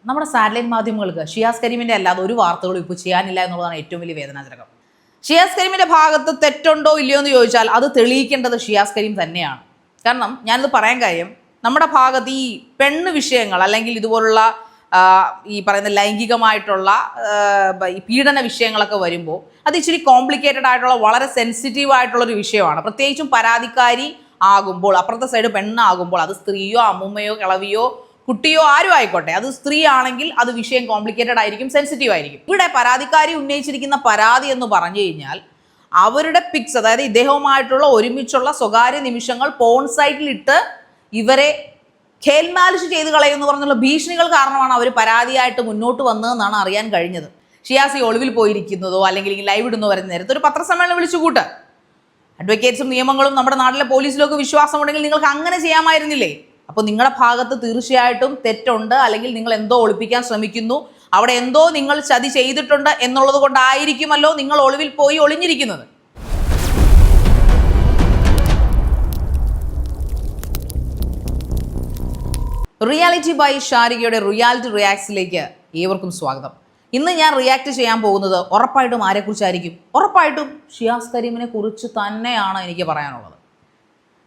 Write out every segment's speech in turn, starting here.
നമ്മുടെ സാറ്റലൈറ്റ് മാധ്യമങ്ങൾക്ക് ഷിയാസ് കരീമിൻ്റെ അല്ലാതെ ഒരു വാർത്തകളും ഇപ്പോൾ ചെയ്യാനില്ല എന്നുള്ളതാണ് ഏറ്റവും വലിയ വേദനാജനകം. ഷിയാസ് കരീമിൻ്റെ ഭാഗത്ത് തെറ്റുണ്ടോ ഇല്ലയോ എന്ന് ചോദിച്ചാൽ അത് തെളിയിക്കേണ്ടത് ഷിയാസ് കരീം തന്നെയാണ്. കാരണം ഞാനിത് പറയാൻ കാര്യം, നമ്മുടെ ഭാഗത്ത് ഈ പെണ്ണ് വിഷയങ്ങൾ അല്ലെങ്കിൽ ഇതുപോലുള്ള ഈ പറയുന്ന ലൈംഗികമായിട്ടുള്ള ഈ പീഡന വിഷയങ്ങളൊക്കെ വരുമ്പോൾ അത് ഇച്ചിരി കോംപ്ലിക്കേറ്റഡ് ആയിട്ടുള്ള വളരെ സെൻസിറ്റീവ് ആയിട്ടുള്ളൊരു വിഷയമാണ്. പ്രത്യേകിച്ചും പരാതിക്കാരി ആകുമ്പോൾ, അപ്പുറത്തെ സൈഡ് പെണ്ണാകുമ്പോൾ, അത് സ്ത്രീയോ അമ്മൂമ്മയോ കിളവിയോ കുട്ടിയോ ആരും ആയിക്കോട്ടെ, അത് സ്ത്രീ ആണെങ്കിൽ അത് വിഷയം കോംപ്ലിക്കേറ്റഡ് ആയിരിക്കും, സെൻസിറ്റീവ് ആയിരിക്കും. ഇവിടെ പരാതിക്കാരി ഉന്നയിച്ചിരിക്കുന്ന പരാതി എന്ന് പറഞ്ഞു കഴിഞ്ഞാൽ അവരുടെ പിക്സ്, അതായത് ഇദ്ദേഹവുമായിട്ടുള്ള ഒരുമിച്ചുള്ള സ്വകാര്യ നിമിഷങ്ങൾ പോൺ സൈറ്റിലിട്ട് ഇവരെ ഖേൽമാലിഷ് ചെയ്ത് കളയുമെന്ന് പറഞ്ഞുള്ള ഭീഷണികൾ കാരണമാണ് അവർ പരാതിയായിട്ട് മുന്നോട്ട് വന്നതെന്നാണ് അറിയാൻ കഴിഞ്ഞത്. ഷിയാസി ഒളിവിൽ പോയിരിക്കുന്നതോ അല്ലെങ്കിൽ ലൈവ് ഇടുന്നോ വരുന്ന നേരത്തെ ഒരു പത്രസമ്മേളനം വിളിച്ചുകൂട്ട്. അഡ്വക്കേറ്റ്സും നിയമങ്ങളും നമ്മുടെ നാട്ടിലെ പോലീസിലൊക്കെ വിശ്വാസമുണ്ടെങ്കിൽ നിങ്ങൾക്ക് അങ്ങനെ ചെയ്യാമായിരുന്നില്ലേ? അപ്പോൾ നിങ്ങളുടെ ഭാഗത്ത് തീർച്ചയായിട്ടും തെറ്റുണ്ട്, അല്ലെങ്കിൽ നിങ്ങൾ എന്തോ ഒളിപ്പിക്കാൻ ശ്രമിക്കുന്നു, അവിടെ എന്തോ നിങ്ങൾ ചതി ചെയ്തിട്ടുണ്ട് എന്നുള്ളത് കൊണ്ടായിരിക്കുമല്ലോ നിങ്ങൾ ഒളിവിൽ പോയി ഒളിഞ്ഞിരിക്കുന്നത്. റിയാലിറ്റി ബൈ ഷാരികയുടെ റിയാലിറ്റി റിയാക്ട്സിലേക്ക് ഏവർക്കും സ്വാഗതം. ഇന്ന് ഞാൻ റിയാക്ട് ചെയ്യാൻ പോകുന്നത് ഉറപ്പായിട്ടും ആരെക്കുറിച്ചായിരിക്കും? ഉറപ്പായിട്ടും ഷിയാസ് കരീമിനെ കുറിച്ച് തന്നെയാണ് എനിക്ക് പറയാനുള്ളത്,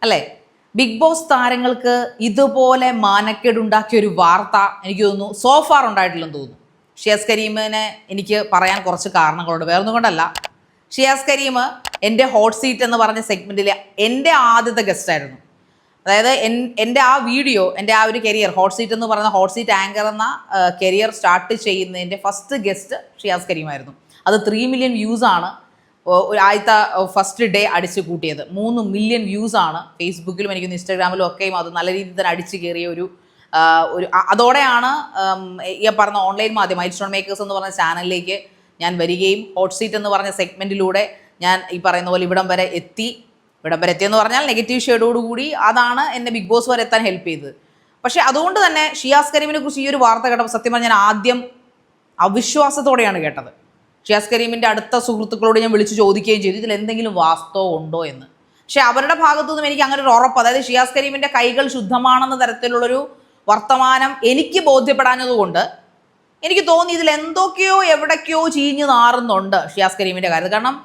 അല്ലേ? ബിഗ് ബോസ് താരങ്ങൾക്ക് ഇതുപോലെ മാനക്കേടുണ്ടാക്കിയ ഒരു വാർത്ത എനിക്ക് തോന്നുന്നു സോഫാർ ഉണ്ടായിട്ടില്ലെന്ന് തോന്നുന്നു. ഷിയാസ് കരീമിനെ എനിക്ക് പറയാൻ കുറച്ച് കാരണങ്ങളുണ്ട്, വേറൊന്നും കൊണ്ടല്ല. ഷിയാസ് കരീം എൻ്റെ ഹോട്ട് സീറ്റ് എന്ന് പറഞ്ഞ സെഗ്മെൻറ്റിൽ എൻ്റെ ആദ്യത്തെ ഗസ്റ്റായിരുന്നു. അതായത് എൻ്റെ ആ വീഡിയോ, എൻ്റെ ആ ഒരു കരിയർ, ഹോട്ട് സീറ്റ് എന്ന് പറയുന്ന ഹോട്ട് സീറ്റ് ആങ്കർ എന്ന കരിയർ സ്റ്റാർട്ട് ചെയ്യുന്നതിൻ്റെ ഫസ്റ്റ് ഗസ്റ്റ് ഷിയാസ് കരീമായിരുന്നു. അത് 3 മില്യൺ വ്യൂസാണ് ആദ്യത്തെ ഫസ്റ്റ് ഡേ അടിച്ചു കൂട്ടിയത്. 3 മില്യൺ വ്യൂസാണ് ഫേസ്ബുക്കിലും എനിക്കും ഇൻസ്റ്റാഗ്രാമിലും ഒക്കെയും അത് നല്ല രീതിയിൽ തന്നെ അടിച്ചു കയറിയ ഒരു അതോടെയാണ് ഈ പറഞ്ഞ ഓൺലൈൻ മാധ്യമം മൈൽ സ്റ്റോൺ മേക്കേഴ്സ് എന്ന് പറഞ്ഞ ചാനലിലേക്ക് ഞാൻ വരികയും ഹോട്ട് സീറ്റ് എന്ന് പറഞ്ഞ സെഗ്മെൻറ്റിലൂടെ ഞാൻ ഈ പറയുന്ന പോലെ ഇവിടം വരെ എത്തിയെന്ന് പറഞ്ഞാൽ നെഗറ്റീവ് ഷെയ്ഡോടുകൂടി അതാണ് എന്നെ ബിഗ് ബോസ് വരെ എത്താൻ ഹെൽപ്പ് ചെയ്തത്. പക്ഷേ അതുകൊണ്ട് തന്നെ ഷിയാസ് കരീമിനെ കുറിച്ച് ഈ ഒരു വാർത്ത കേട്ടപ്പോൾ സത്യം പറഞ്ഞാൽ ഞാൻ ആദ്യം അവിശ്വാസത്തോടെയാണ് കേട്ടത്. ഷിയാസ് കരീമിൻ്റെ അടുത്ത സുഹൃത്തുക്കളോട് ഞാൻ വിളിച്ച് ചോദിക്കുകയും ചെയ്തു ഇതിൽ എന്തെങ്കിലും വാസ്തവം ഉണ്ടോ എന്ന്. പക്ഷേ അവരുടെ ഭാഗത്തു നിന്നും എനിക്ക് അങ്ങനെ ഒരു ഉറപ്പ്, അതായത് ഷിയാസ് കരീമിൻ്റെ കൈകൾ ശുദ്ധമാണെന്ന തരത്തിലുള്ളൊരു വർത്തമാനം എനിക്ക് ബോധ്യപ്പെടാഞ്ഞതുകൊണ്ട് എനിക്ക് തോന്നി ഇതിൽ എന്തൊക്കെയോ എവിടേക്കോ ചീഞ്ഞു നാറുന്നുണ്ട് ഷിയാസ് കരീമിൻ്റെ കാര്യത്തിൽ. കാരണം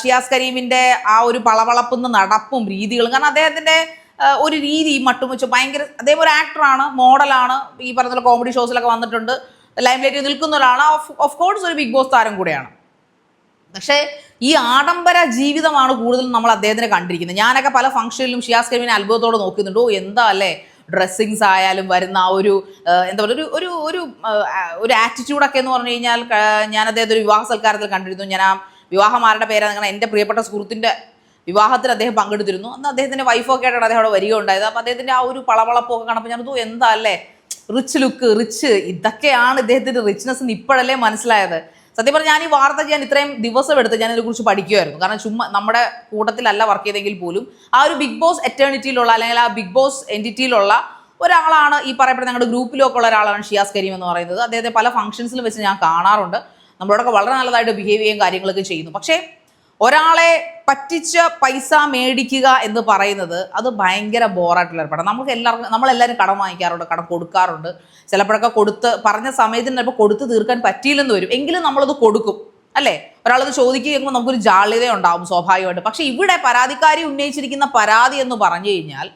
ഷിയാസ് കരീമിൻ്റെ ആ ഒരു പളവളപ്പുന്ന നടപ്പും രീതികളും, കാരണം അദ്ദേഹത്തിൻ്റെ ഒരു രീതി മട്ടും വെച്ച് ഭയങ്കര, അദ്ദേഹം ഒരു ആക്ടറാണ്, മോഡലാണ്, ഈ പറഞ്ഞ കോമഡി ഷോസിലൊക്കെ വന്നിട്ടുണ്ട്, ലൈം ലൈറ്റിൽ നിൽക്കുന്ന ഒരാളാണ്, ഓഫ് കോഴ്സ് ഒരു ബിഗ് ബോസ് താരം കൂടെയാണ്. പക്ഷേ ഈ ആഡംബര ജീവിതമാണ് കൂടുതലും നമ്മൾ അദ്ദേഹത്തിനെ കണ്ടിരിക്കുന്നത്. ഞാനൊക്കെ പല ഫംഗ്ഷനിലും ഷിയാസ് കരീമിനെ അത്ഭുതത്തോടെ നോക്കുന്നുണ്ട്. എന്താ അല്ലേ ഡ്രസ്സിങ്സ് ആയാലും വരുന്ന ആ ഒരു എന്താ പറയുക ഒരു ആറ്റിറ്റ്യൂഡൊക്കെ എന്ന് പറഞ്ഞു കഴിഞ്ഞാൽ ഞാൻ അദ്ദേഹത്തെ ഒരു വിവാഹ സൽക്കാരത്തിൽ കണ്ടിരുന്നു. ഞാൻ ആ വിവാഹം ആരുടെ പേരാണ്, നിങ്ങൾ എൻ്റെ പ്രിയപ്പെട്ട സുഹൃത്തിൻ്റെ വിവാഹത്തിൽ അദ്ദേഹം പങ്കെടുത്തിരുന്നു. അന്ന് അദ്ദേഹത്തിൻ്റെ വൈഫൊക്കെ ആയിട്ടാണ് അദ്ദേഹം അവിടെ വരികയുണ്ടായത്. അപ്പോൾ അദ്ദേഹത്തിൻ്റെ ആ ഒരു പളവളപ്പൊക്കെ കാണുമ്പോൾ ഞാൻ എന്താ അല്ലേ റിച്ച് ലുക്ക്, ഇതൊക്കെയാണ് ഇദ്ദേഹത്തിൻ്റെ റിച്ച്നെസ് ഇപ്പോഴല്ലേ മനസ്സിലായത്. സത്യം പറഞ്ഞാൽ ഞാൻ ഈ വാർത്ത ചെയ്യാൻ ഇത്രയും ദിവസം എടുത്ത് ഞാൻ ഇതിനെക്കുറിച്ച് പഠിക്കുമായിരുന്നു. കാരണം ചുമ്മാ നമ്മുടെ കൂട്ടത്തിലല്ല വർക്ക് ചെയ്തെങ്കിൽ പോലും ആ ഒരു ബിഗ് ബോസ് എറ്റേണിറ്റിയിലുള്ള അല്ലെങ്കിൽ ആ ബിഗ് ബോസ് എൻറ്റിറ്റിയിലുള്ള ഒരാളാണ്, ഈ പറയപ്പെടുന്ന ഞങ്ങളുടെ ഗ്രൂപ്പിലൊക്കെ ഉള്ള ഒരാളാണ് ഷിയാസ് കരീം എന്ന് പറയുന്നത്. അദ്ദേഹത്തെ പല ഫംഗ്ഷൻസിലും വെച്ച് ഞാൻ കാണാറുണ്ട്. നമ്മളോടൊക്കെ വളരെ നല്ലതായിട്ട് ബിഹേവ് ചെയ്യുകയും കാര്യങ്ങളൊക്കെ ചെയ്യുന്നു. പക്ഷേ ഒരാളെ പറ്റിച്ച് പൈസ മേടിക്കുക എന്ന് പറയുന്നത് അത് ഭയങ്കര ബോറായിട്ടുള്ള ഏർപ്പാടാണ്. നമ്മളെല്ലാവരും കടം വാങ്ങിക്കാറുണ്ട്, കടം കൊടുക്കാറുണ്ട്. ചിലപ്പോഴൊക്കെ പറഞ്ഞ സമയത്തിന് ചിലപ്പോൾ കൊടുത്ത് തീർക്കാൻ പറ്റിയില്ലെന്ന് വരും, എങ്കിലും നമ്മളത് കൊടുക്കും, അല്ലേ? ഒരാളത് ചോദിക്കുമ്പോൾ നമുക്കൊരു ജാള്യത ഉണ്ടാവും സ്വാഭാവികമായിട്ട്. പക്ഷേ ഇവിടെ പരാതിക്കാരി ഉന്നയിച്ചിരിക്കുന്ന പരാതി എന്ന് പറഞ്ഞു കഴിഞ്ഞാൽ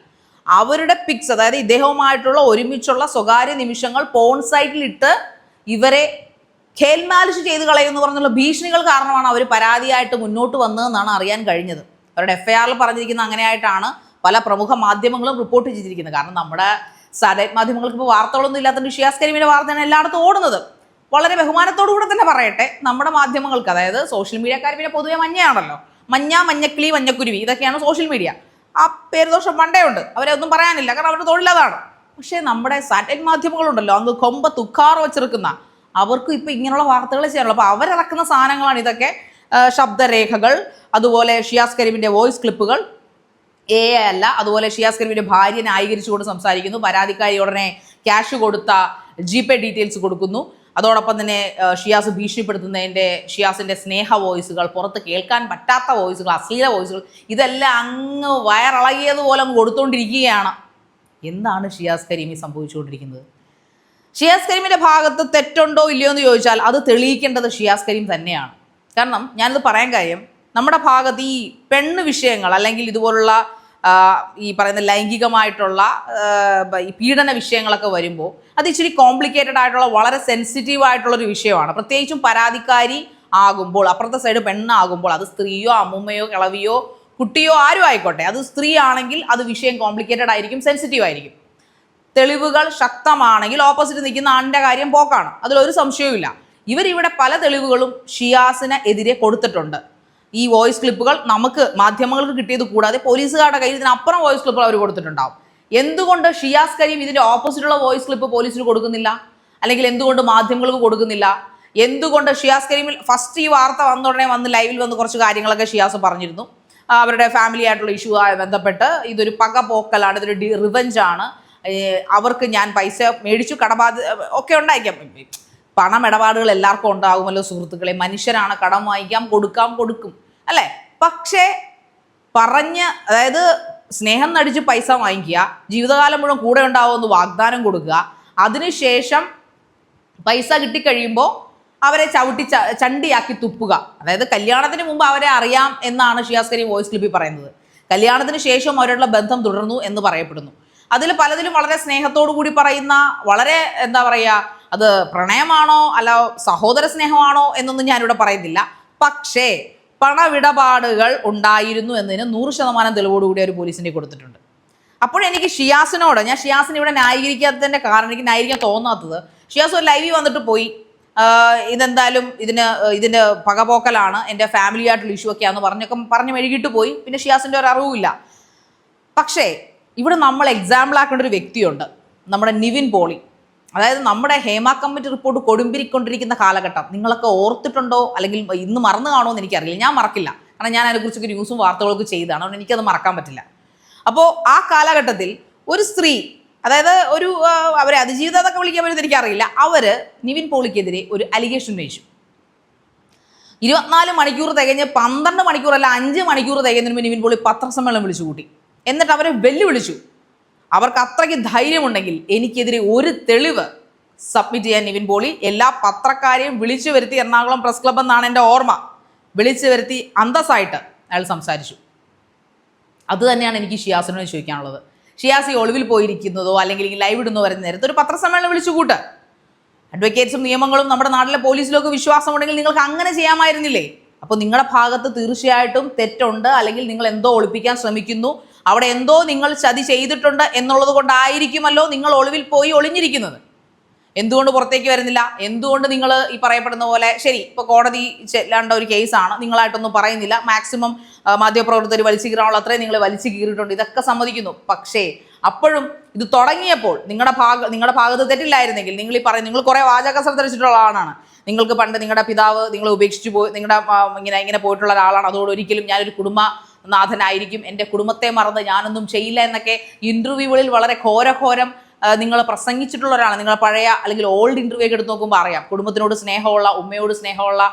അവരുടെ പിക്സ്, അതായത് ഇദ്ദേഹവുമായിട്ടുള്ള ഒരുമിച്ചുള്ള സ്വകാര്യ നിമിഷങ്ങൾ പോൺ സൈറ്റിലിട്ട് ഇവരെ ഖേൽമാലിഷ് ചെയ്ത് കളയുമെന്ന് പറഞ്ഞുള്ള ഭീഷണികൾ കാരണമാണ് അവർ പരാതിയായിട്ട് മുന്നോട്ട് വന്നതെന്നാണ് അറിയാൻ കഴിഞ്ഞത്. അവരുടെ FIRൽ പറഞ്ഞിരിക്കുന്ന അങ്ങനെയായിട്ടാണ് പല പ്രമുഖ മാധ്യമങ്ങളും റിപ്പോർട്ട് ചെയ്തിരിക്കുന്നത്. കാരണം നമ്മുടെ സാറ്റലൈറ്റ് മാധ്യമങ്ങൾക്ക് ഇപ്പോൾ വാർത്തകളൊന്നും ഇല്ലാത്തതുകൊണ്ട് ഷിയാസ് കരീമിൻ്റെ വാർത്തയാണ് എല്ലായിടത്തും ഓടുന്നത്. വളരെ ബഹുമാനത്തോടു കൂടെ തന്നെ പറയട്ടെ, നമ്മുടെ മാധ്യമങ്ങൾക്ക്, അതായത് സോഷ്യൽ മീഡിയക്കാർ പിന്നെ പൊതുവെ മഞ്ഞയാണല്ലോ, മഞ്ഞക്കിളി, മഞ്ഞക്കുരുവി, ഇതൊക്കെയാണ് സോഷ്യൽ മീഡിയ. ആ പേര് ദോഷം പണ്ടേ ഉണ്ട്, അവരെ ഒന്നും പറയാനില്ല, കാരണം അവരുടെ തൊഴിലതാണ്. പക്ഷേ നമ്മുടെ സാറ്റലൈറ്റ് മാധ്യമങ്ങളുണ്ടല്ലോ, അങ്ങ് കൊമ്പ തുക്കാർ വെച്ചെടുക്കുന്ന, അവർക്കും ഇപ്പം ഇങ്ങനെയുള്ള വാർത്തകൾ ചെയ്യാനുള്ളൂ. അപ്പോൾ അവരിറക്കുന്ന സാധനങ്ങളാണ് ഇതൊക്കെ. ശബ്ദരേഖകൾ, അതുപോലെ ഷിയാസ് കരീമിൻ്റെ വോയിസ് ക്ലിപ്പുകൾ, അല്ല, അതുപോലെ ഷിയാസ് കരീമിൻ്റെ ഭാര്യയെ ന്യായീകരിച്ചുകൊണ്ട് സംസാരിക്കുന്നു. പരാതിക്കാരി ഉടനെ ക്യാഷ് കൊടുത്ത GPay ഡീറ്റെയിൽസ് കൊടുക്കുന്നു. അതോടൊപ്പം തന്നെ ഷിയാസ് ഭീഷണിപ്പെടുത്തുന്നതിൻ്റെ, ഷിയാസിൻ്റെ സ്നേഹ വോയിസുകൾ, പുറത്ത് കേൾക്കാൻ പറ്റാത്ത വോയിസുകൾ, അശ്ലീല വോയിസുകൾ, ഇതെല്ലാം അങ്ങ് വയറിളകിയതുപോലെ അങ്ങ് കൊടുത്തുകൊണ്ടിരിക്കുകയാണ്. എന്താണ് ഷിയാസ് കരീമി സംഭവിച്ചുകൊണ്ടിരിക്കുന്നത്? ഷിയാസ് കരീമിന്റെ ഭാഗത്ത് തെറ്റുണ്ടോ ഇല്ലയോ എന്ന് ചോദിച്ചാൽ അത് തെളിയിക്കേണ്ടത് ഷിയാസ് കരീം തന്നെയാണ്. കാരണം ഞാനിത് പറയാൻ കാര്യം, നമ്മുടെ ഭാഗത്ത് ഈ പെണ്ണ് വിഷയങ്ങൾ അല്ലെങ്കിൽ ഇതുപോലുള്ള ഈ പറയുന്ന ലൈംഗികമായിട്ടുള്ള ഈ പീഡന വിഷയങ്ങളൊക്കെ വരുമ്പോൾ അത് ഇച്ചിരി കോംപ്ലിക്കേറ്റഡ് ആയിട്ടുള്ള വളരെ സെൻസിറ്റീവ് ആയിട്ടുള്ളൊരു വിഷയമാണ്. പ്രത്യേകിച്ചും പരാതിക്കാരി ആകുമ്പോൾ, അപ്പുറത്തെ സൈഡ് പെണ്ണാകുമ്പോൾ, അത് സ്ത്രീയോ അമ്മുമ്മയോ കിളവിയോ കുട്ടിയോ ആരും ആയിക്കോട്ടെ, അത് സ്ത്രീ ആണെങ്കിൽ അത് വിഷയം കോംപ്ലിക്കേറ്റഡ് ആയിരിക്കും, സെൻസിറ്റീവ് ആയിരിക്കും. തെളിവുകൾ ശക്തമാണെങ്കിൽ ഓപ്പോസിറ്റ് നിൽക്കുന്ന ആണിൻ്റെ കാര്യം പോക്കാണ്, അതിലൊരു സംശയവുമില്ല. ഇവരിവിടെ പല തെളിവുകളും ഷിയാസിന് എതിരെ കൊടുത്തിട്ടുണ്ട്. ഈ വോയിസ് ക്ലിപ്പുകൾ നമുക്ക് മാധ്യമങ്ങൾക്ക് കിട്ടിയത് കൂടാതെ പോലീസുകാരുടെ കയ്യിൽ ഇതിനപ്പുറം വോയിസ് ക്ലിപ്പുകൾ അവർ കൊടുത്തിട്ടുണ്ടാവും. എന്തുകൊണ്ട് ഷിയാസ് കരീം ഇതിന്റെ ഓപ്പോസിറ്റുള്ള വോയിസ് ക്ലിപ്പ് പോലീസിന് കൊടുക്കുന്നില്ല, അല്ലെങ്കിൽ എന്തുകൊണ്ട് മാധ്യമങ്ങൾക്ക് കൊടുക്കുന്നില്ല? എന്തുകൊണ്ട് ഷിയാസ് കരീമിൽ ഫസ്റ്റ് ഈ വാർത്ത വന്ന ഉടനെ വന്ന് ലൈവിൽ വന്ന് കുറച്ച് കാര്യങ്ങളൊക്കെ ഷിയാസ് പറഞ്ഞിരുന്നു. അവരുടെ ഫാമിലി ആയിട്ടുള്ള ഇഷ്യൂ ആയി ബന്ധപ്പെട്ട് ഇതൊരു പകപോക്കലാണ്, ഇതൊരു റിവെഞ്ചാണ്, അവർക്ക് ഞാൻ പൈസ മേടിച്ചു, ഒക്കെ ഉണ്ടായിരിക്കാം, പണമിടപാടുകൾ എല്ലാവർക്കും ഉണ്ടാകുമല്ലോ സുഹൃത്തുക്കളെ, മനുഷ്യരാണ്, കടം വാങ്ങിക്കാം, കൊടുക്കും അല്ലേ? പക്ഷേ അതായത് സ്നേഹം നടിച്ച് പൈസ വാങ്ങിക്കുക, ജീവിതകാലം മുഴുവൻ കൂടെ ഉണ്ടാവുമെന്ന് വാഗ്ദാനം കൊടുക്കുക, അതിനുശേഷം പൈസ കിട്ടിക്കഴിയുമ്പോൾ അവരെ ചണ്ടിയാക്കി തുപ്പുക. അതായത് കല്യാണത്തിന് മുമ്പ് അവരെ അറിയാം എന്നാണ് ഷിയാസ് കരീം വോയിസ് ക്ലിപ്പിൽ പറയുന്നത്. കല്യാണത്തിന് ശേഷം അവരോടുള്ള ബന്ധം തുടർന്നു എന്ന് പറയപ്പെടുന്നു. അതിൽ പലതിലും വളരെ സ്നേഹത്തോടു കൂടി പറയുന്ന, വളരെ എന്താ പറയുക, അത് പ്രണയമാണോ അല്ല സഹോദര സ്നേഹമാണോ എന്നൊന്നും ഞാനിവിടെ പറയുന്നില്ല. പക്ഷേ പണമിടപാടുകൾ ഉണ്ടായിരുന്നു എന്നതിന് 100% തെളിവോടുകൂടി ഒരു പോലീസിനെ കൊടുത്തിട്ടുണ്ട്. അപ്പോഴെനിക്ക് ഷിയാസിനോട്, ഞാൻ ഷിയാസിനെ ഇവിടെ ന്യായീകരിക്കാത്തതിൻ്റെ കാരണം, എനിക്ക് ന്യായീകരിക്കാൻ തോന്നാത്തത്, ഷിയാസ് ഒരു ലൈവിൽ വന്നിട്ട് പോയി ഇതെന്തായാലും ഇതിൻ്റെ പകപോക്കലാണ്, എൻ്റെ ഫാമിലി ആയിട്ടുള്ള ഇഷ്യൂ ഒക്കെയാണെന്ന് പറഞ്ഞ് മെഴുകിയിട്ട് പോയി. പിന്നെ ഷിയാസിൻ്റെ ഒരു അറിവുമില്ല. പക്ഷേ ഇവിടെ നമ്മൾ എക്സാമ്പിൾ ആക്കേണ്ട ഒരു വ്യക്തിയുണ്ട്, നമ്മുടെ നിവിൻ പോളി. അതായത് നമ്മുടെ ഹേമ കമ്മിറ്റി റിപ്പോർട്ട് കൊടുമ്പിരിക്കൊണ്ടിരിക്കുന്ന കാലഘട്ടം നിങ്ങളൊക്കെ ഓർത്തിട്ടുണ്ടോ, അല്ലെങ്കിൽ ഇന്ന് മറന്നു കാണുമോ എന്ന് എനിക്കറിയില്ല. ഞാൻ മറക്കില്ല, കാരണം ഞാൻ അതിനെക്കുറിച്ചൊക്കെ ന്യൂസും വാർത്തകളൊക്കെ ചെയ്താണ്, അതുകൊണ്ട് എനിക്കത് മറക്കാൻ പറ്റില്ല. അപ്പോൾ ആ കാലഘട്ടത്തിൽ ഒരു സ്ത്രീ, അതായത് അവരെ അതിജീവിത എന്നൊക്കെ വിളിക്കാൻ പറ്റുമെന്ന് എനിക്കറിയില്ല, അവര് നിവിൻ പോളിക്കെതിരെ ഒരു അലിഗേഷൻ ഉന്നയിച്ചു. 24 മണിക്കൂർ തികഞ്ഞ് 12 മണിക്കൂറല്ല 5 മണിക്കൂർ തികഞ്ഞതിന് മുമ്പ് നിവിൻ പോളി പത്രസമ്മേളനം വിളിച്ചു കൂട്ടി. എന്നിട്ട് അവരെ വെല്ലുവിളിച്ചു, അവർക്ക് അത്രയ്ക്ക് ധൈര്യമുണ്ടെങ്കിൽ എനിക്കെതിരെ ഒരു തെളിവ് സബ്മിറ്റ് ചെയ്യാൻ നിവിൻ പോളി എല്ലാ പത്രക്കാരെയും വിളിച്ചു വരുത്തി, എറണാകുളം പ്രസ് ക്ലബ് എന്നാണ് എൻ്റെ ഓർമ്മ, വിളിച്ചു വരുത്തി അന്തസ്സായിട്ട് അയാൾ സംസാരിച്ചു. അത് തന്നെയാണ് എനിക്ക് ഷിയാസിനോട് ചോദിക്കാനുള്ളത്. ഷിയാസ് ഈ ഒളിവിൽ പോയിരിക്കുന്നതോ അല്ലെങ്കിൽ ഈ ലൈവ് ഇടുന്നോ വരുന്ന നേരത്തെ ഒരു പത്രസമ്മേളനം വിളിച്ചു കൂട്ട്. അഡ്വക്കേറ്റ്സും നിയമങ്ങളും നമ്മുടെ നാട്ടിലെ പോലീസിലൊക്കെ വിശ്വാസമുണ്ടെങ്കിൽ നിങ്ങൾക്ക് അങ്ങനെ ചെയ്യാമായിരുന്നില്ലേ? അപ്പോൾ നിങ്ങളുടെ ഭാഗത്ത് തീർച്ചയായിട്ടും തെറ്റുണ്ട്, അല്ലെങ്കിൽ നിങ്ങൾ എന്തോ ഒളിപ്പിക്കാൻ ശ്രമിക്കുന്നു, അവിടെ എന്തോ നിങ്ങൾ ചതി ചെയ്തിട്ടുണ്ട് എന്നുള്ളത് കൊണ്ടായിരിക്കുമല്ലോ നിങ്ങൾ ഒളിവിൽ പോയി ഒളിഞ്ഞിരിക്കുന്നത്. എന്തുകൊണ്ട് പുറത്തേക്ക് വരുന്നില്ല? എന്തുകൊണ്ട് നിങ്ങൾ ഈ പറയപ്പെടുന്ന പോലെ, ശരി ഇപ്പോൾ കോടതി ചെല്ലേണ്ട ഒരു കേസാണ്, നിങ്ങളായിട്ടൊന്നും പറയുന്നില്ല, മാക്സിമം മാധ്യമപ്രവർത്തകർ വലിച്ചു കീറാനുള്ള അത്രയും നിങ്ങൾ വലിച്ചു കീറിയിട്ടുണ്ട്, ഇതൊക്കെ സമ്മതിക്കുന്നു. പക്ഷേ അപ്പോഴും ഇത് തുടങ്ങിയപ്പോൾ നിങ്ങളുടെ ഭാഗത്ത് തെറ്റില്ലായിരുന്നെങ്കിൽ, നിങ്ങൾ കുറേ വാചകസരം ധരിച്ചിട്ടുള്ള ആളാണ്, നിങ്ങൾക്ക് പണ്ട് നിങ്ങളുടെ പിതാവ് നിങ്ങളെ ഉപേക്ഷിച്ച് പോയി, നിങ്ങളുടെ ഇങ്ങനെ പോയിട്ടുള്ള ഒരാളാണ്, അതുകൊണ്ട് ഒരിക്കലും ഞാനൊരു കുടുംബനാഥനായിരിക്കും, എൻ്റെ കുടുംബത്തെ മറന്ന് ഞാനൊന്നും ചെയ്യില്ല എന്നൊക്കെ ഇൻ്റർവ്യൂകളിൽ വളരെ ഘോരം നിങ്ങൾ പ്രസംഗിച്ചിട്ടുള്ള ഒരാളാണ്. നിങ്ങൾ പഴയ അല്ലെങ്കിൽ ഓൾഡ് ഇൻ്റർവ്യൂ ഒക്കെ എടുത്ത് നോക്കുമ്പോൾ അറിയാം, കുടുംബത്തിനോട് സ്നേഹമുള്ള, ഉമ്മയോട് സ്നേഹമുള്ള,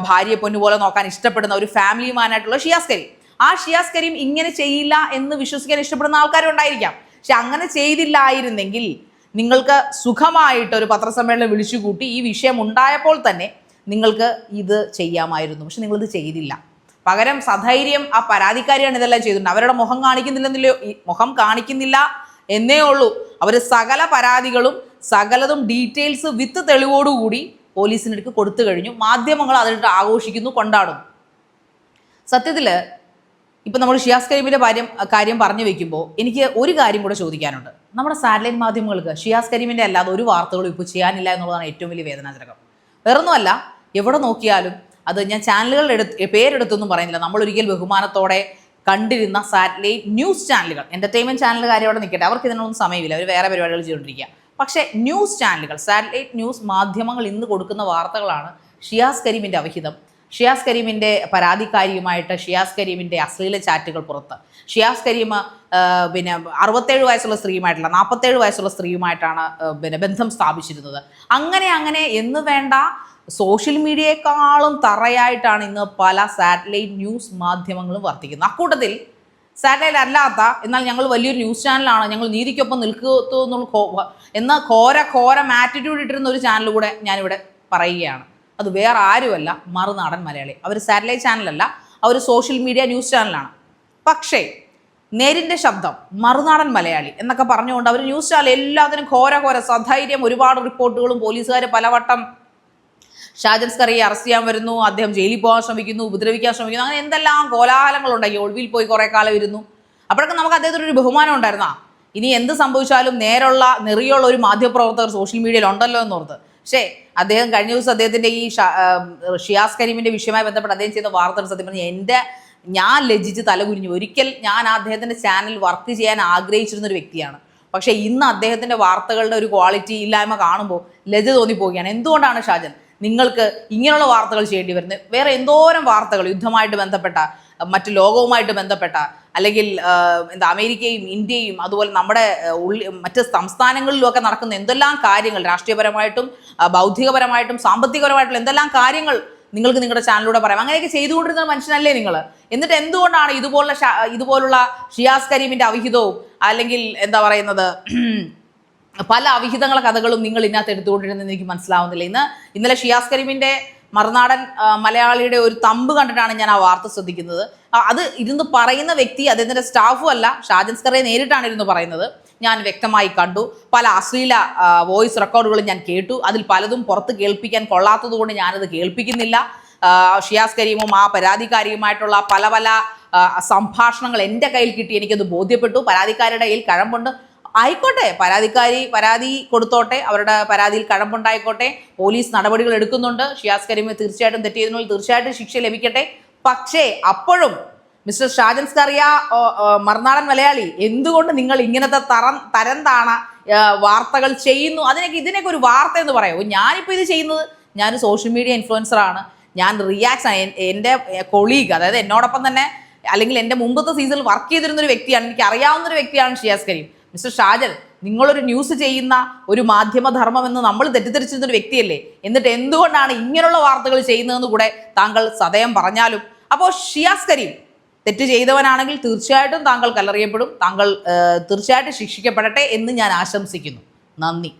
ഭാര്യയെ പൊന്നുപോലെ നോക്കാൻ ഇഷ്ടപ്പെടുന്ന ഒരു ഫാമിലി മാനായിട്ടുള്ള ഷിയാസ് കരീം. ആ ഷിയാസ് കരീം ഇങ്ങനെ ചെയ്യില്ല എന്ന് വിശ്വസിക്കാൻ ഇഷ്ടപ്പെടുന്ന ആൾക്കാരും ഉണ്ടായിരിക്കാം. പക്ഷെ അങ്ങനെ ചെയ്തില്ലായിരുന്നെങ്കിൽ നിങ്ങൾക്ക് സുഖമായിട്ട് ഒരു പത്രസമ്മേളനം വിളിച്ചുകൂട്ടി ഈ വിഷയം ഉണ്ടായപ്പോൾ തന്നെ നിങ്ങൾക്ക് ഇത് ചെയ്യാമായിരുന്നു. പക്ഷെ നിങ്ങളിത് ചെയ്തില്ല. പകരം സധൈര്യം ആ പരാതിക്കാരിയാണ് ഇതെല്ലാം ചെയ്തിട്ടുണ്ട്. അവരുടെ മുഖം കാണിക്കുന്നില്ല എന്നേ ഉള്ളൂ. അവർ സകല പരാതികളും സകലതും ഡീറ്റെയിൽസ് വിത്ത് തെളിവോടുകൂടി പോലീസിനടുക്ക് കൊടുത്തു കഴിഞ്ഞു. മാധ്യമങ്ങൾ അതിട്ട് ആഘോഷിക്കുന്നു, കൊണ്ടാടുന്നു. സത്യത്തിൽ ഇപ്പം നമ്മൾ ഷിയാസ് കരീമിൻ്റെ കാര്യം പറഞ്ഞു വെക്കുമ്പോൾ എനിക്ക് ഒരു കാര്യം കൂടെ ചോദിക്കാനുണ്ട്. നമ്മുടെ സാറ്റലൈറ്റ് മാധ്യമങ്ങൾക്ക് ഷിയാസ് കരീമിൻ്റെ അല്ലാതെ ഒരു വാർത്തകളും ഇപ്പോൾ ചെയ്യാനില്ല എന്നുള്ളതാണ് ഏറ്റവും വലിയ വേദനാജനകം. വേറൊന്നുമല്ല, എവിടെ നോക്കിയാലും അത് ഞാൻ ചാനലുകളുടെ പേരെടുത്തൊന്നും പറയുന്നില്ല, നമ്മളൊരിക്കൽ ബഹുമാനത്തോടെ കണ്ടിരുന്ന സാറ്റലൈറ്റ് ന്യൂസ് ചാനലുകൾ, എൻ്റർടൈൻമെൻറ്റ് ചാനൽ കാര്യം അവിടെ നിൽക്കട്ടെ, അവർക്ക് ഇതിനൊന്നും സമയമില്ല, അവർ വേറെ പരിപാടികൾ ചെയ്തുകൊണ്ടിരിക്കുക. പക്ഷേ ന്യൂസ് ചാനലുകൾ, സാറ്റലൈറ്റ് ന്യൂസ് മാധ്യമങ്ങൾ ഇന്ന് കൊടുക്കുന്ന വാർത്തകളാണ് ഷിയാസ് കരീമിൻ്റെ അവിഹിതം, ഷിയാസ് കരീമിൻ്റെ പരാതിക്കാരിയുമായിട്ട് ഷിയാസ് കരീമിൻ്റെ അശ്ലീല ചാറ്റുകൾ പുറത്ത്, ഷിയാസ് കരീം 67 വയസ്സുള്ള സ്ത്രീയുമായിട്ടുള്ള 47 വയസ്സുള്ള സ്ത്രീയുമായിട്ടാണ് ബന്ധം സ്ഥാപിച്ചിരുന്നത്. അങ്ങനെ എന്ന് വേണ്ട സോഷ്യൽ മീഡിയയെക്കാളും തറയായിട്ടാണ് ഇന്ന് പല സാറ്റലൈറ്റ് ന്യൂസ് മാധ്യമങ്ങളും വർത്തിക്കുന്നത്. അക്കൂട്ടത്തിൽ സാറ്റലൈറ്റ് അല്ലാത്ത എന്നാൽ ഞങ്ങൾ വലിയൊരു ന്യൂസ് ചാനലാണ്, ഞങ്ങൾ നീതിക്കൊപ്പം നിൽക്കുന്നുള്ള എന്ന ഘോര ആറ്റിറ്റ്യൂഡ് ഇട്ടിരുന്ന ഒരു ചാനൽ കൂടെ ഞാനിവിടെ പറയുകയാണ്. അത് വേറെ ആരുമല്ല, മറുനാടൻ മലയാളി. അവർ സാറ്റലൈറ്റ് ചാനലല്ല, അവർ സോഷ്യൽ മീഡിയ ന്യൂസ് ചാനലാണ്. പക്ഷേ നേരിൻ്റെ ശബ്ദം, മറുനാടൻ മലയാളി എന്നൊക്കെ പറഞ്ഞുകൊണ്ട് അവർ ന്യൂസ് ചാനൽ എല്ലാത്തിനും ഘോര സധൈര്യം ഒരുപാട് റിപ്പോർട്ടുകളും പോലീസുകാർ പലവട്ടം ഷാജൻ സ്കറിയെ അറസ്റ്റ് ചെയ്യാൻ വരുന്നു, അദ്ദേഹം ജയിലിൽ പോകാൻ ശ്രമിക്കുന്നു, ഉപദ്രവിക്കാൻ ശ്രമിക്കുന്നു, അങ്ങനെ എന്തെല്ലാം കോലാഹലങ്ങളുണ്ടായി. ഒളിവിൽ പോയി കുറേ കാലം ഇരുന്നു. അപ്പോഴൊക്കെ നമുക്ക് അദ്ദേഹത്തിനൊരു ബഹുമാനം ഉണ്ടായിരുന്ന, ഇനി എന്ത് സംഭവിച്ചാലും നെറിയുള്ള ഒരു മാധ്യമപ്രവർത്തകർ സോഷ്യൽ മീഡിയയിൽ ഉണ്ടല്ലോ എന്നോർത്ത്. പക്ഷേ അദ്ദേഹം കഴിഞ്ഞ ദിവസം അദ്ദേഹത്തിൻ്റെ ഈ ഷിയാസ് കരീമിൻ്റെ വിഷയവുമായി ബന്ധപ്പെട്ട് അദ്ദേഹം ചെയ്ത വാർത്തകൾ സത്യം പറഞ്ഞാൽ ഞാൻ ലജ്ജിച്ച് തലകുനിഞ്ഞു. ഒരിക്കൽ ഞാൻ അദ്ദേഹത്തിൻ്റെ ചാനൽ വർക്ക് ചെയ്യാൻ ആഗ്രഹിച്ചിരുന്നൊരു വ്യക്തിയാണ്. പക്ഷേ ഇന്ന് അദ്ദേഹത്തിൻ്റെ വാർത്തകളുടെ ഒരു ക്വാളിറ്റി ഇല്ലായ്മ കാണുമ്പോൾ ലജ്ജ തോന്നിപ്പോവുകയാണ്. എന്തുകൊണ്ടാണ് ഷാജൻ നിങ്ങൾക്ക് ഇങ്ങനെയുള്ള വാർത്തകൾ ചെയ്യേണ്ടി വരുന്നത്? വേറെ എന്തോരം വാർത്തകൾ യുദ്ധമായിട്ട് ബന്ധപ്പെട്ട, മറ്റ് ലോകവുമായിട്ട് ബന്ധപ്പെട്ട, അല്ലെങ്കിൽ അമേരിക്കയും ഇന്ത്യയും അതുപോലെ നമ്മുടെ മറ്റ് സംസ്ഥാനങ്ങളിലുമൊക്കെ നടക്കുന്ന എന്തെല്ലാം കാര്യങ്ങൾ, രാഷ്ട്രീയപരമായിട്ടും ബൗദ്ധികപരമായിട്ടും സാമ്പത്തികപരമായിട്ടുള്ള എന്തെല്ലാം കാര്യങ്ങൾ നിങ്ങൾക്ക് നിങ്ങളുടെ ചാനലിലൂടെ പറയാം. അങ്ങനെയൊക്കെ ചെയ്തുകൊണ്ടിരുന്ന മനുഷ്യനല്ലേ നിങ്ങൾ? എന്നിട്ട് എന്തുകൊണ്ടാണ് ഇതുപോലുള്ള ഷിയാസ് കരീമിൻ്റെ അവിഹിതവും അല്ലെങ്കിൽ പല അവിഹിതങ്ങളെ കഥകളും നിങ്ങൾ ഇതിനകത്ത് എടുത്തുകൊണ്ടിരുന്നെന്ന് എനിക്ക് മനസ്സിലാവുന്നില്ല. ഇന്നലെ ഷിയാസ് കരീമിൻ്റെ മറുനാടൻ മലയാളിയുടെ ഒരു തമ്പ് കണ്ടിട്ടാണ് ഞാൻ ആ വാർത്ത ശ്രദ്ധിക്കുന്നത്. അത് ഇരുന്ന് പറയുന്ന വ്യക്തി അദ്ദേഹത്തിൻ്റെ സ്റ്റാഫും അല്ല, ഷാജൻ സ്കറിയെ നേരിട്ടാണ് ഇരുന്ന് പറയുന്നത്. ഞാൻ വ്യക്തമായി കണ്ടു. പല അശ്ലീല വോയിസ് റെക്കോർഡുകളും ഞാൻ കേട്ടു. അതിൽ പലതും പുറത്ത് കേൾപ്പിക്കാൻ കൊള്ളാത്തതുകൊണ്ട് ഞാനത് കേൾപ്പിക്കുന്നില്ല. ഷിയാസ് കരീമും ആ പരാതിക്കാരിയുമായിട്ടുള്ള പല സംഭാഷണങ്ങൾ എൻ്റെ കയ്യിൽ കിട്ടി, എനിക്കത് ബോധ്യപ്പെട്ടു. പരാതിക്കാരുടെ കയ്യിൽ കഴമ്പുണ്ട്, ആയിക്കോട്ടെ, പരാതി കൊടുത്തോട്ടെ, അവരുടെ പരാതിയിൽ കഴമ്പുണ്ടായിക്കോട്ടെ, പോലീസ് നടപടികൾ എടുക്കുന്നുണ്ട്. ഷിയാസ് കരീം തീർച്ചയായിട്ടും തെറ്റിയതിനുള്ള തീർച്ചയായിട്ടും ശിക്ഷ ലഭിക്കട്ടെ. പക്ഷേ അപ്പോഴും മിസ്റ്റർ ഷാജൻ സ്കറിയ, മറുനാടൻ മലയാളി, എന്തുകൊണ്ട് നിങ്ങൾ ഇങ്ങനത്തെ തരം താണ വാർത്തകൾ ചെയ്യുന്നു? ഇതിനൊക്കെ ഒരു വാർത്ത എന്ന് പറയുമോ? ഞാനിപ്പോൾ ഇത് ചെയ്യുന്നത്, ഞാൻ സോഷ്യൽ മീഡിയ ഇൻഫ്ലുവൻസറാണ്, ഞാൻ റിയാക്ഷൻ, എൻ്റെ കൊളീഗ്, അതായത് എന്നോടൊപ്പം തന്നെ അല്ലെങ്കിൽ എൻ്റെ മുമ്പത്തെ സീസണിൽ വർക്ക് ചെയ്തിരുന്നൊരു വ്യക്തിയാണ്, എനിക്ക് അറിയാവുന്നൊരു വ്യക്തിയാണ് ഷിയാസ് കരീം. മിസ്റ്റർ ഷാജൻ, നിങ്ങളൊരു ന്യൂസ് ചെയ്യുന്ന ഒരു മാധ്യമധർമ്മം എന്ന് നമ്മൾ തെറ്റിദ്ധരിച്ചിരുന്നൊരു വ്യക്തിയല്ലേ? എന്നിട്ട് എന്തുകൊണ്ടാണ് ഇങ്ങനെയുള്ള വാർത്തകൾ ചെയ്യുന്നതെന്ന് കൂടെ താങ്കൾ സദയം പറഞ്ഞാലും. അപ്പോൾ ഷിയാസ് കരീം തെറ്റ് ചെയ്തവനാണെങ്കിൽ തീർച്ചയായിട്ടും താങ്കൾ കല്ലെറിയപ്പെടും, താങ്കൾ തീർച്ചയായിട്ടും ശിക്ഷിക്കപ്പെടട്ടെ എന്ന് ഞാൻ ആശംസിക്കുന്നു. നന്ദി.